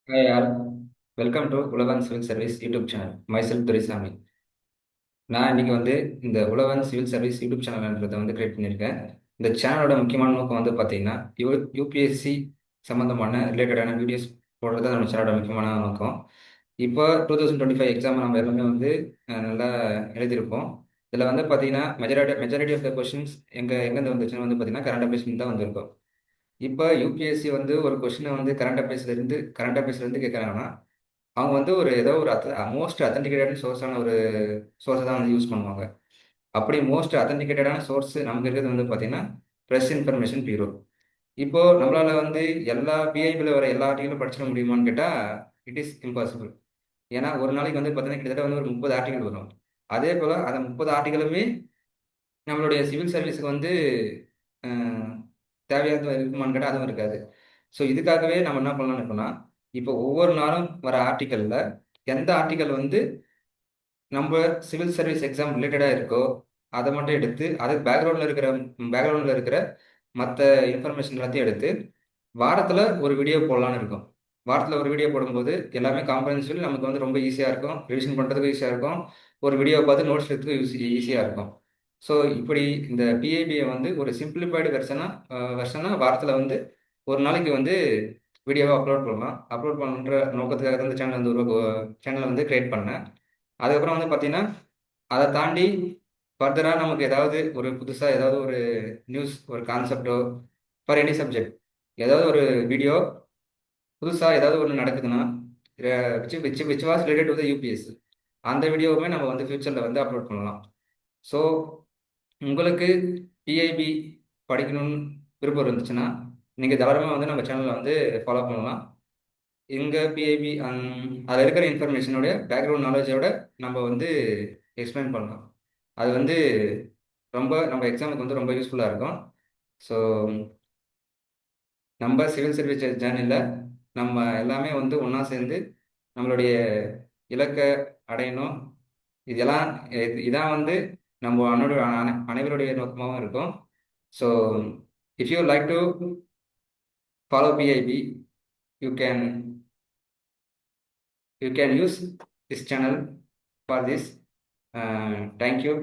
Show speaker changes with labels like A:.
A: Hi all, welcome to Uzhavan civil service YouTube channel. Myself Duraisamy. நான் இன்னைக்கு இந்த உழவன் civil service YouTube சேனல்ன்றதை create பண்ணியிருக்கேன். இந்த சேனலோட முக்கியமான நோக்கம் பார்த்தீங்கன்னா யூபிஎஸ்சி சம்மந்தமான ரிலேட்டடான வீடியோஸ் போடுறது தான் நம்ம சேனலோட முக்கியமான நோக்கம். இப்போ 2025 எக்ஸாம் நம்ம எல்லாமே நல்லா எழுதியிருப்போம். இதில் பார்த்தீங்கன்னா மெஜாரிட்டி ஆஃப் த கொஷின்ஸ் எங்கேருந்து வந்துச்சுன்னு பார்த்தீங்கன்னா கரண்ட் அஃபேர்ஸ் தான் வந்திருக்கும். இப்போ யூபிஎஸ்சி ஒரு கொஷினை கரண்ட் அஃபேர்ஸ்லேருந்து கேட்குறாங்கன்னா அவங்க ஒரு ஏதோ ஒரு மோஸ்ட் அத்தன்டிகேட்டட் சோர்ஸான ஒரு சோர்ஸை தான் யூஸ் பண்ணுவாங்க. அப்படி மோஸ்ட் அத்தன்டிகேட்டடான சோர்ஸ் நமக்கு இருக்கிறது பார்த்தீங்கன்னா ப்ரெஸ் இன்ஃபர்மேஷன் பியூரோ. இப்போ நம்மளால எல்லா பிஐபியில் வர எல்லா ஆர்டிகளும் படிச்சிட முடியுமான்னு கேட்டால் இட் இஸ் இம்பாசிபிள். ஏன்னா ஒரு நாளைக்கு பார்த்தீங்கன்னா கிட்டத்தட்ட ஒரு 30 ஆர்டிகல் வரும். அதே போல் அந்த 30 ஆர்டிகளுமே நம்மளுடைய சிவில் சர்வீஸுக்கு அஹ், தேவையானது இருக்குமான்னு கேட்டால் அதுவும் இருக்காது. ஸோ இதுக்காகவே நம்ம என்ன பண்ணலாம்னு இருக்கோம்னா, இப்போ ஒவ்வொரு நாளும் வர ஆர்டிக்கலில் எந்த ஆர்டிக்கல் நம்ம சிவில் சர்வீஸ் எக்ஸாம் ரிலேட்டடாக இருக்கோ அதை மட்டும் எடுத்து அது பேக்ரவுண்டில் இருக்கிற மற்ற இன்ஃபர்மேஷன் எல்லாத்தையும் எடுத்து வாரத்தில் ஒரு வீடியோ போடலான்னு இருக்கும். வாரத்தில் ஒரு வீடியோ போடும்போது எல்லாமே காம்ப்ரஹென்சிவ் நமக்கு ரொம்ப ஈஸியாக இருக்கும், ரிவிஷன் பண்ணுறதுக்கு ஈஸியாக இருக்கும், ஒரு வீடியோவை பார்த்து நோட்ஸ் எடுத்துக்க ஈஸியாக இருக்கும். ஸோ இப்படி இந்த பிஏபியை ஒரு சிம்பிளிஃபைடு வெர்ஷனாக வாரத்தில் ஒரு நாளைக்கு வீடியோவை அப்லோட் பண்ணலாம். அப்லோட் பண்ணுற நோக்கத்துக்காக தான் இந்த சேனலை கிரியேட் பண்ணேன். அதுக்கப்புறம் பார்த்தீங்கன்னா அதை தாண்டி ஃபர்தராக நமக்கு ஏதாவது ஒரு புதுசாக ஏதாவது ஒரு நியூஸ், ஒரு கான்செப்டோ ஃபார் எனி சப்ஜெக்ட், ஏதாவது ஒரு வீடியோ புதுசாக ஏதாவது ஒன்று நடக்குதுன்னா which was related to the UPS, அந்த வீடியோவுமே நம்ம ஃபியூச்சரில் அப்லோட் பண்ணலாம். ஸோ உங்களுக்கு டிஐபி படிக்கணும்னு விருப்பம் இருந்துச்சுன்னா நீங்கள் தாராளமாக நம்ம சேனலை ஃபாலோ பண்ணலாம். எங்கள் பிஐபி அதில் இருக்கிற இன்ஃபர்மேஷனோட பேக்ரவுண்ட் நாலேஜோட நம்ம எக்ஸ்பிளைன் பண்ணலாம். அது ரொம்ப நம்ம எக்ஸாமுக்கு ரொம்ப யூஸ்ஃபுல்லாக இருக்கும். ஸோ நம்ம சிவில் சர்வீஸ் ஜேர்னியில் நம்ம எல்லாமே ஒன்றா சேர்ந்து நம்மளுடைய இலக்கை அடையணும். இதெல்லாம் இதான் நம்ம அனைவருடைய நோக்கமாகவும் இருக்கும். So if you like to follow PIB, you can you can use this channel for this. Thank you.